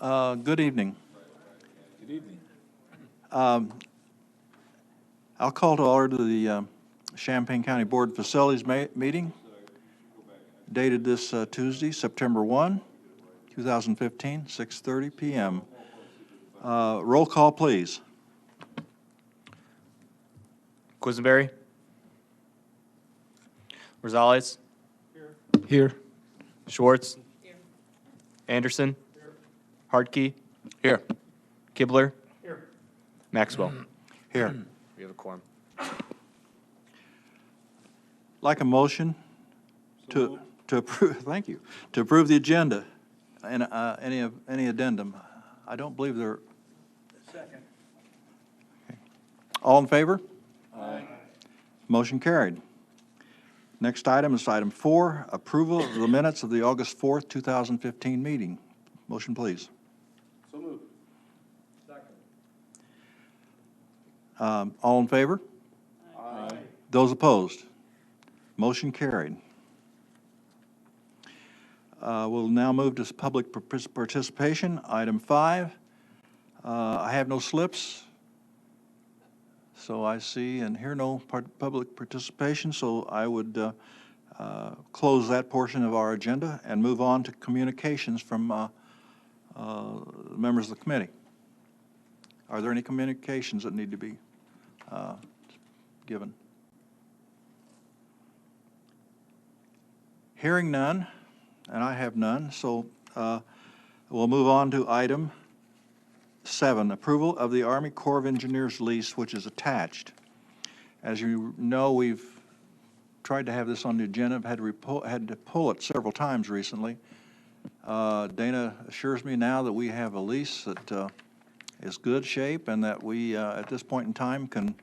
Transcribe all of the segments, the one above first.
Good evening. Good evening. I'll call to order the Champaign County Board of Facilities meeting dated this Tuesday, September 1, 2015, 6:30 p.m. Roll call, please. Quisenberry? Rosales? Here. Schwartz? Anderson? Hartke? Here. Kibler? Maxwell? Here. We have a quorum. Like a motion to approve, thank you, to approve the agenda and any addendum. I don't believe there. Second. All in favor? Aye. Motion carried. Next item is item 4, approval of the minutes of the August 4th, 2015 meeting. Motion, please. So moved. Second. All in favor? Aye. Those opposed? Motion carried. We'll now move to public participation. Item 5. I have no slips, so I see and hear no public participation, so I would close that portion of our agenda and move on to communications from members of the committee. Are there any communications that need to be given? Hearing none, and I have none, so we'll move on to item 7, approval of the Army Corps of Engineers lease, which is attached. As you know, we've tried to have this on the agenda, had to pull it several times recently. Dana assures me now that we have a lease that is good shape and that we, at this point in time, can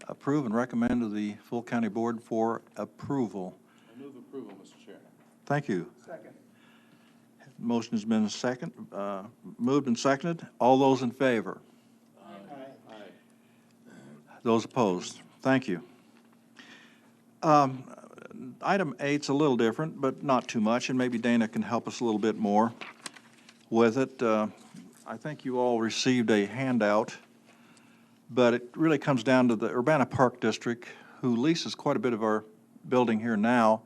approve and recommend to the full county board for approval. I move approval, Mr. Chair. Thank you. Second. Motion has been moved and seconded. All those in favor? Aye. Those opposed? Thank you. Item 8's a little different, but not too much, and maybe Dana can help us a little bit more with it. I think you all received a handout, but it really comes down to the Urbana Park District, who leases quite a bit of our building here now.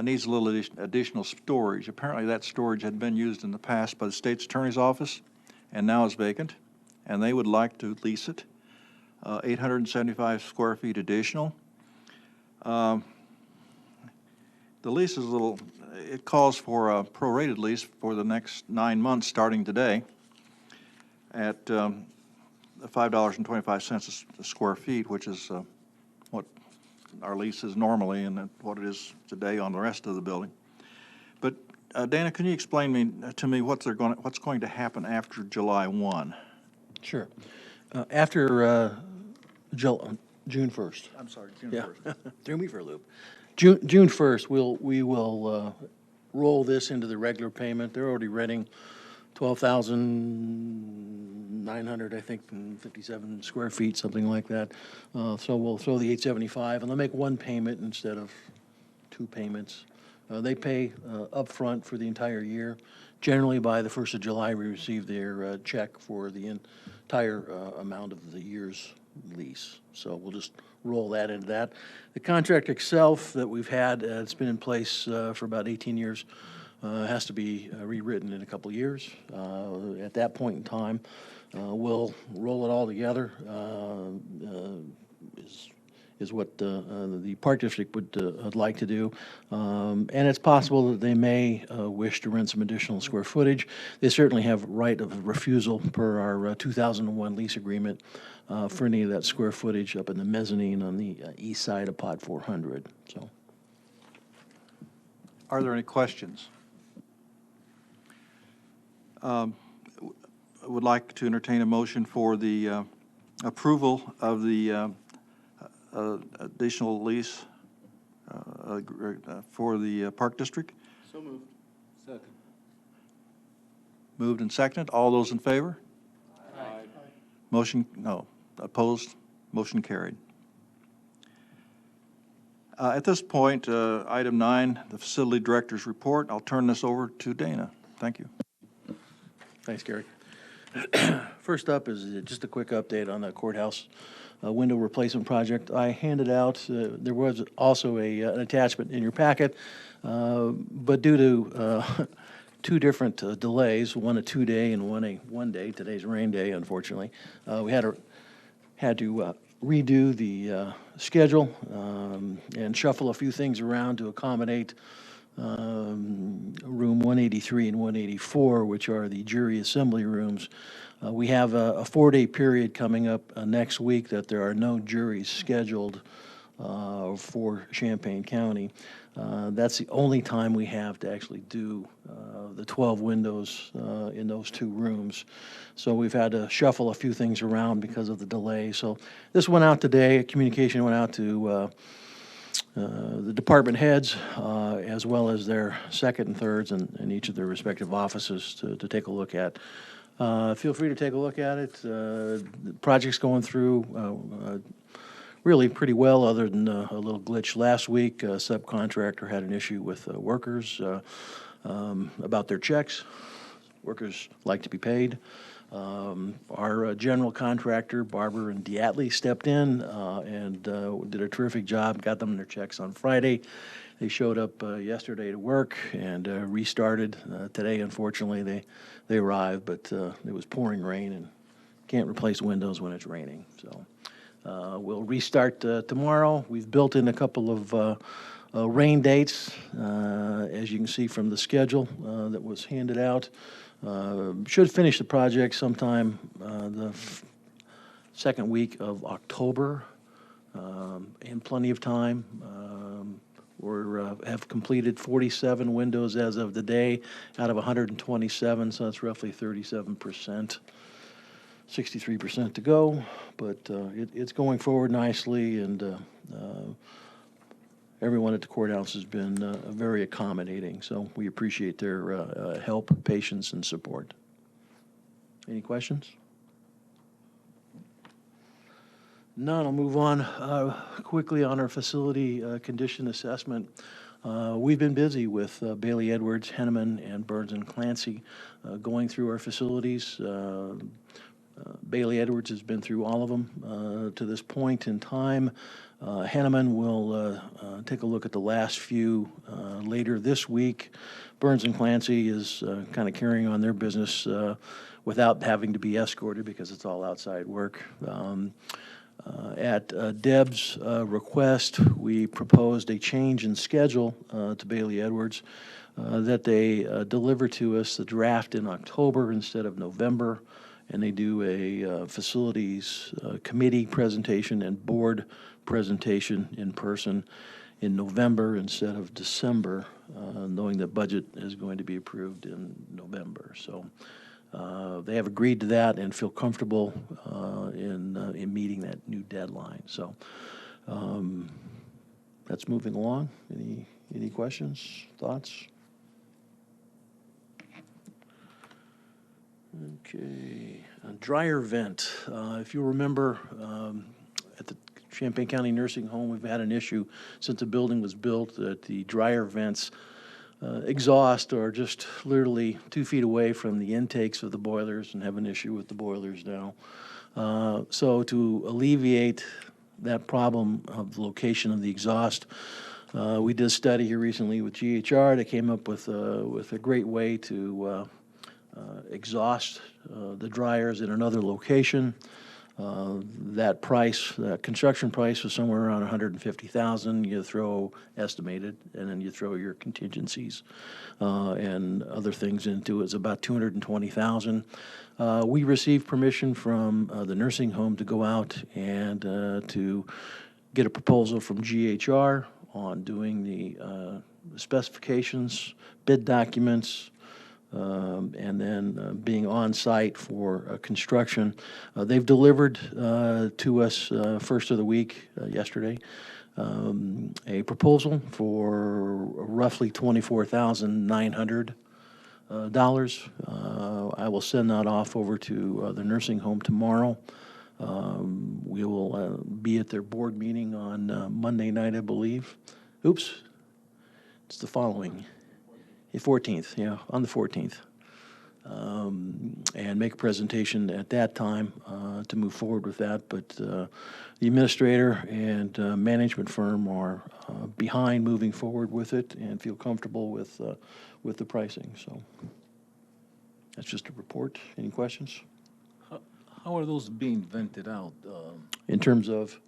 Needs a little additional storage. Apparently that storage had been used in the past by the state's attorney's office and now is vacant, and they would like to lease it, 875 square feet additional. The lease is it calls for a prorated lease for the next 9 months starting today at $5.25 a square feet, which is what our lease is normally and what it is today on the rest of the building. But Dana, can you explain to me what's going to happen after July 1? Sure. After June 1st. I'm sorry, June 1st. Threw me for a loop. June 1st, we will roll this into the regular payment. They're already renting 12,900, I think, and 57 square feet, something like that. So we'll throw the 875, and they'll make one payment instead of 2 payments. They pay upfront for the entire year. Generally, by the 1st of July, we receive their check for the entire amount of the year's lease. So we'll just roll that into that. The contract itself that we've had, it's been in place for about 18 years. Has to be rewritten in a couple of years. At that point in time, we'll roll it all together. Is what the Park District would like to do. And it's possible that they may wish to rent some additional square footage. They certainly have right of refusal per our 2001 lease agreement for any of that square footage up in the mezzanine on the east side of Pod 400. So, Are there any questions? I would like to entertain a motion for the approval of the additional lease for the Park District. So moved. Second. Moved and seconded. All those in favor? Aye. Opposed? Motion carried. At this point, item 9, the facility director's report. I'll turn this over to Dana. Thank you. Thanks, Gary. First up is just a quick update on the courthouse window replacement project. I handed out, there was also an attachment in your packet, but due to two different delays, one a 2-day and one a 1-day, today's rain day, unfortunately, we had to redo the schedule and shuffle a few things around to accommodate room 183 and 184, which are the jury assembly rooms. We have a 4-day period coming up next week that there are no juries scheduled for Champaign County. That's the only time we have to actually do the 12 windows in those two rooms. So we've had to shuffle a few things around because of the delay. So this went out today. A communication went out to the department heads, as well as their second and thirds in each of their respective offices to take a look at. Feel free to take a look at it. The project's going through really pretty well, other than a little glitch last week. A subcontractor had an issue with workers about their checks. Workers like to be paid. Our general contractor, Barber and Diatley, stepped in and did a terrific job, got them their checks on Friday. They showed up yesterday to work and restarted. Today, unfortunately, they arrived, but it was pouring rain and can't replace windows when it's raining. So we'll restart tomorrow. We've built in a couple of rain dates, as you can see from the schedule that was handed out. Should finish the project sometime the second week of October, in plenty of time. We have completed 47 windows as of the day out of 127, so that's roughly 37%. 63% to go, but it's going forward nicely, and everyone at the courthouse has been very accommodating, so we appreciate their help, patience, and support. Any questions? None. I'll move on quickly on our facility condition assessment. We've been busy with Bailey Edwards, Henneman, and Burns and Clancy going through our facilities. Bailey Edwards has been through all of them to this point in time. Henneman will take a look at the last few later this week. Burns and Clancy is kind of carrying on their business without having to be escorted because it's all outside work. At Deb's request, we proposed a change in schedule to Bailey Edwards, that they deliver to us the draft in October instead of November, and they do a facilities committee presentation and board presentation in person in November instead of December, knowing that budget is going to be approved in November. So they have agreed to that and feel comfortable in meeting that new deadline. So that's moving along. Any questions, thoughts? Okay, dryer vent. If you remember, at the Champaign County Nursing Home, we've had an issue since the building was built that the dryer vents exhaust are just literally 2 feet away from the intakes of the boilers and have an issue with the boilers now. So to alleviate that problem of the location of the exhaust, we did a study here recently with GHR. They came up with a great way to exhaust the dryers in another location. That price, that construction price was somewhere around $150,000. You throw estimated, and then you throw your contingencies and other things into it. It's about $220,000. We received permission from the nursing home to go out and to get a proposal from GHR on doing the specifications, bid documents, and then being on site for construction. They've delivered to us first of the week, yesterday, a proposal for roughly $24,900. I will send that off over to the nursing home tomorrow. We will be at their board meeting on Monday night, I believe. Oops, it's the following. The 14th, yeah, on the 14th. and make a presentation at that time to move forward with that. But the administrator and management firm are behind moving forward with it and feel comfortable with the pricing. So that's just a report. Any questions? How are those being vented out? In terms of,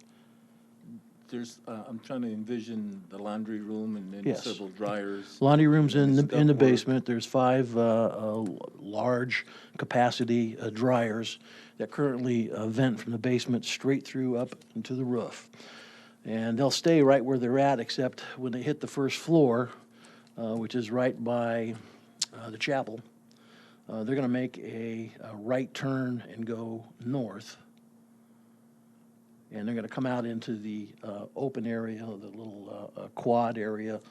I'm trying to envision the laundry room and then Yes. several dryers. laundry rooms in and the ductwork. basement. There's 5 large capacity dryers that currently vent from the basement straight through up into the roof. And they'll stay right where they're at, except when they hit the first floor, which is right by the chapel, they're going to make a right turn and go north. And they're going to come out into the open area, the little quad area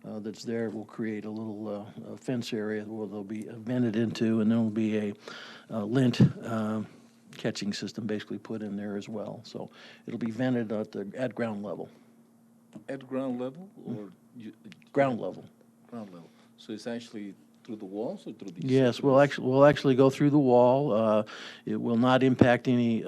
that's there. Will create a little fence area where they'll be vented into, and there will be a lint catching system basically put in there as well. So it'll be vented at ground level. At ground level or? Ground level. Ground level. So it's actually through the walls or through the? Yes, we'll actually go through the wall. It will not impact any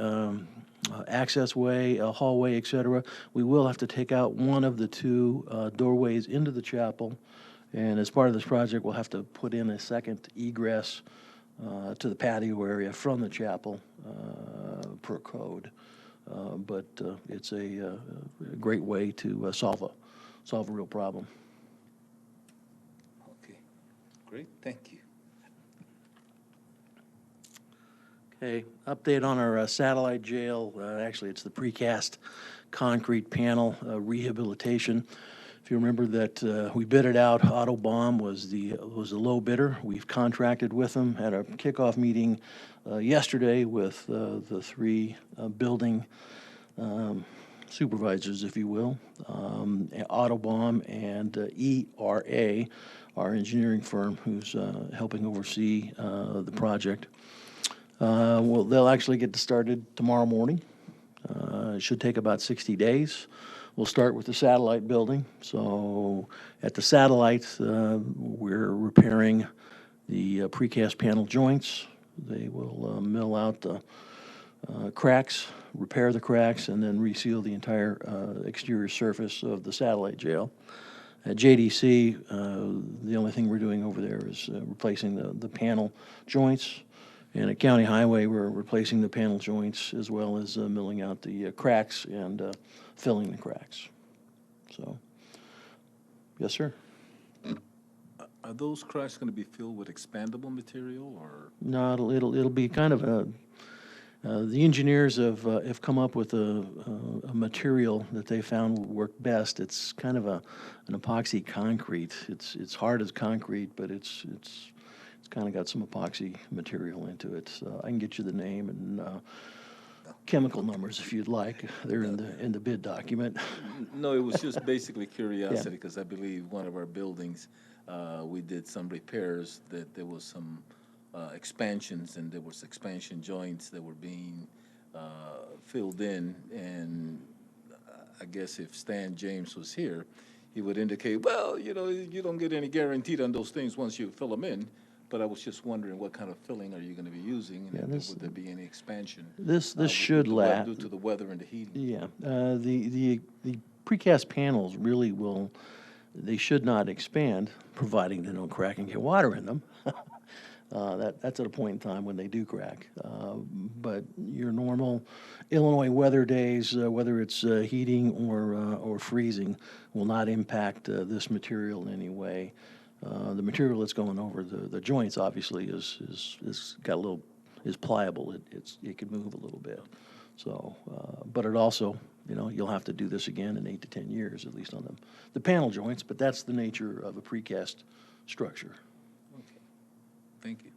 access way, hallway, et cetera. We will have to take out one of the 2 doorways into the chapel, and as part of this project, we'll have to put in a second egress to the patio area from the chapel per code. But it's a great way to solve a real problem. Okay, great, thank you. Okay, update on our satellite jail. Actually, it's the precast concrete panel rehabilitation. If you remember that we bid it out, Autobahn was the low bidder. We've contracted with them. Had a kickoff meeting yesterday with the 3 building supervisors, if you will, Autobahn and ERA, our engineering firm, who's helping oversee the project. Well, they'll actually get started tomorrow morning. It should take about 60 days. We'll start with the satellite building. So at the satellite, we're repairing the precast panel joints. They will mill out the cracks, repair the cracks, and then reseal the entire exterior surface of the satellite jail. At JDC, the only thing we're doing over there is replacing the panel joints. And at County Highway, we're replacing the panel joints as well as milling out the cracks and filling the cracks. So, yes, sir. Are those cracks going to be filled with expandable material or? No, it'll be kind of a. The engineers have come up with a material that they found will work best. It's kind of an epoxy concrete. It's hard as concrete, but it's kind of got some epoxy material into it. So I can get you the name and chemical numbers if you'd like. They're in the bid document. No, it was just basically curiosity, because I believe one of our buildings, we did some repairs, that there was some expansions, and there was expansion joints that were being filled in, and I guess if Stan James was here, he would indicate, well, you don't get any guaranteed on those things once you fill them in. But I was just wondering, what kind of filling are you going to be using? And would there be any expansion? This should last. Due to the weather and the heating? Yeah, the precast panels really will, they should not expand, providing they don't crack and get water in them. That's at a point in time when they do crack. But your normal Illinois weather days, whether it's heating or freezing, will not impact this material in any way. The material that's going over the joints obviously is pliable. It can move a little bit. So, but it also, you'll have to do this again in 8 to 10 years, at least on the panel joints. But that's the nature of a precast structure. Okay, thank you.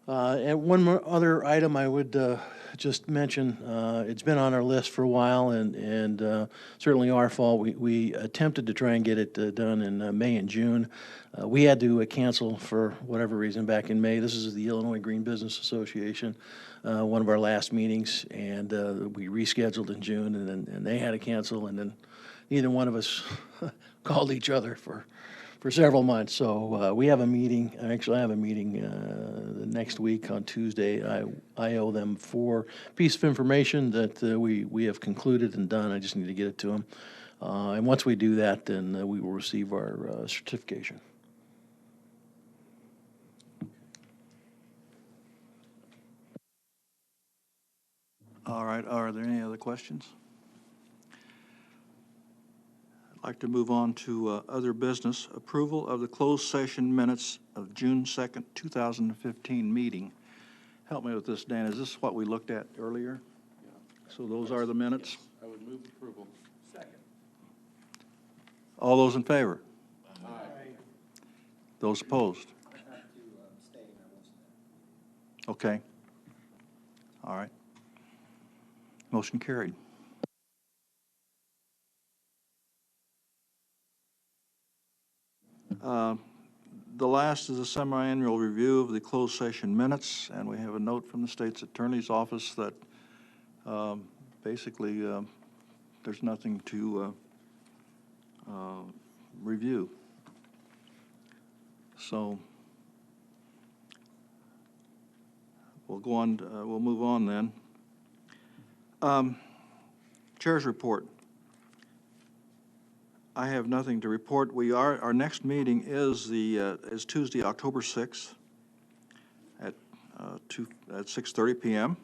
And one more other item I would just mention, it's been on our list for a while, and certainly our fault. We attempted to try and get it done in May and June. We had to cancel for whatever reason back in May. This is the Illinois Green Business Association, one of our last meetings, and we rescheduled in June, and they had to cancel, and then neither one of us called each other for for several months. So we have a meeting, actually I have a meeting next week on Tuesday. I owe them 4 pieces of information that we have concluded and done. I just need to get it to them. And once we do that, then we will receive our certification. All right, are there any other questions? I'd like to move on to other business. Approval of the closed session minutes of June 2nd, 2015 meeting. Help me with this, Dan. Is this what we looked at earlier? So those are the minutes? I would move approval. All those in favor? Aye. Those opposed? Okay. All right. Motion carried. The last is a semi-annual review of the closed session minutes, and we have a note from the state's attorney's office that basically there's nothing to review. So we'll go on, we'll move on then. Chair's report. I have nothing to report. Our next meeting is Tuesday, October 6th at 6:30 p.m.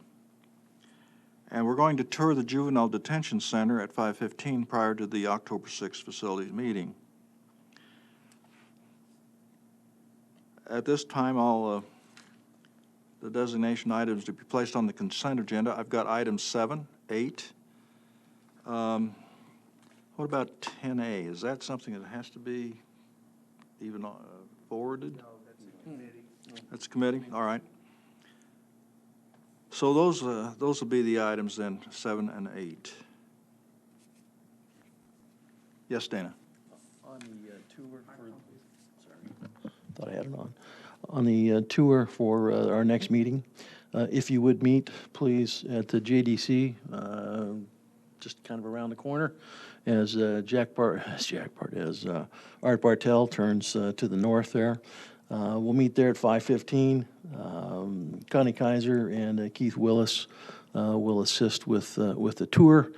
And we're going to tour the Juvenile Detention Center at 5:15 prior to the October 6th facilities meeting. At this time, the designation items to be placed on the consent agenda. I've got items 7, 8. What about 10A? Is that something that has to be even forwarded? No, that's a committee. That's a committee? All right. So those will be the items then, 7 and 8. Yes, Dana? On the tour for, sorry, thought I had it on. On the tour for our next meeting, if you would meet, please, at the JDC, just kind of around the corner, as Art Bartel turns to the north there. We'll meet there at 5:15. Connie Kaiser and Keith Willis will assist with the tour.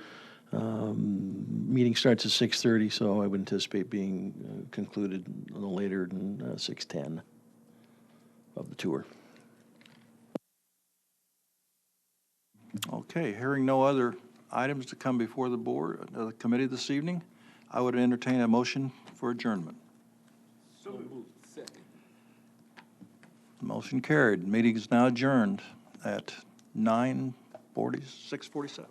Meeting starts at 6:30, so I would anticipate being concluded a little later than 6:10 of the tour. Okay, hearing no other items to come before the board, the committee this evening, I would entertain a motion for adjournment. So moved. Second. Motion carried. Meeting is now adjourned at 6:47.